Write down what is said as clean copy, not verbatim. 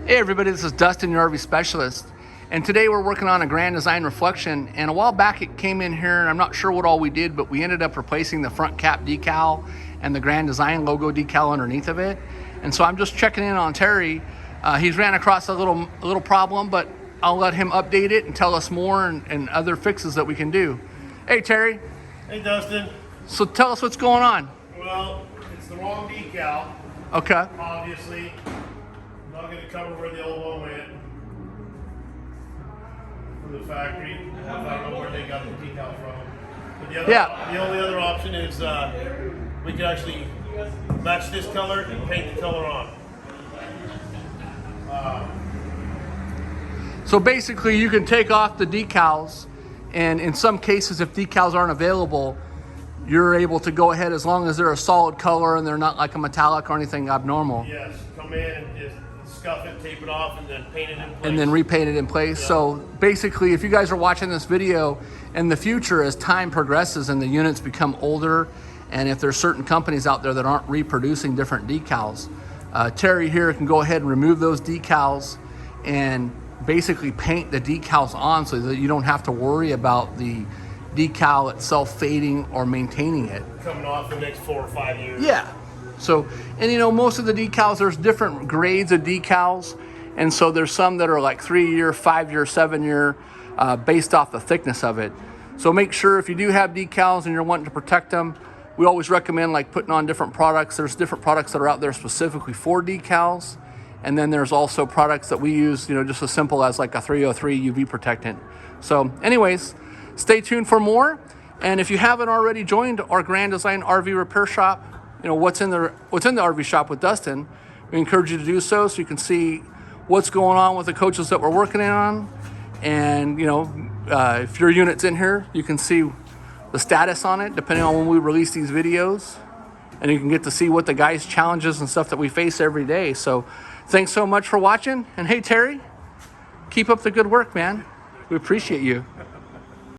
Hey everybody, this is Dustin, your RV specialist. And today we're working on a Grand Design reflection. And a while back it came in here and I'm not sure what all we did, but we ended up replacing the front cap decal and the Grand Design logo decal underneath of it. And so I'm just checking in on Terry. He's ran across a little problem, but I'll let him update it and tell us more and other fixes that we can do. Hey Terry. Hey Dustin. So tell us what's going on. Well, it's the wrong decal. Okay. Obviously. I'm not going to cover where the old one went from the factory. I don't know where they got the decal from. But the only other option is we could actually match this color and paint the color on. So basically you can take off the decals, and in some cases if decals aren't available, you're able to go ahead as long as they're a solid color and they're not like a metallic or anything abnormal. Yes, come in and just scuff it, tape it off, and then paint it in place. And then repaint it in place. Yeah. So basically, if you guys are watching this video in the future, as time progresses and the units become older, and if there's certain companies out there that aren't reproducing different decals, Terry here can go ahead and remove those decals and basically paint the decals on so that you don't have to worry about the decal itself fading or maintaining it. Coming off the next 4 or 5 years. Yeah. So, and you know, most of the decals, there's different grades of decals. And so there's some that are like 3-year, 5-year, 7-year, based off the thickness of it. So make sure if you do have decals and you're wanting to protect them, we always recommend like putting on different products. There's different products that are out there specifically for decals. And then there's also products that we use, you know, just as simple as like a 303 UV protectant. So anyways, stay tuned for more. And if you haven't already joined our Grand Design RV repair shop, you know, what's in the RV shop with Dustin, we encourage you to do so you can see what's going on with the coaches that we're working on. And, you know, if your unit's in here, you can see the status on it, depending on when we release these videos. And you can get to see what the guys' challenges and stuff that we face every day. So thanks so much for watching. And hey, Terry, keep up the good work, man. We appreciate you.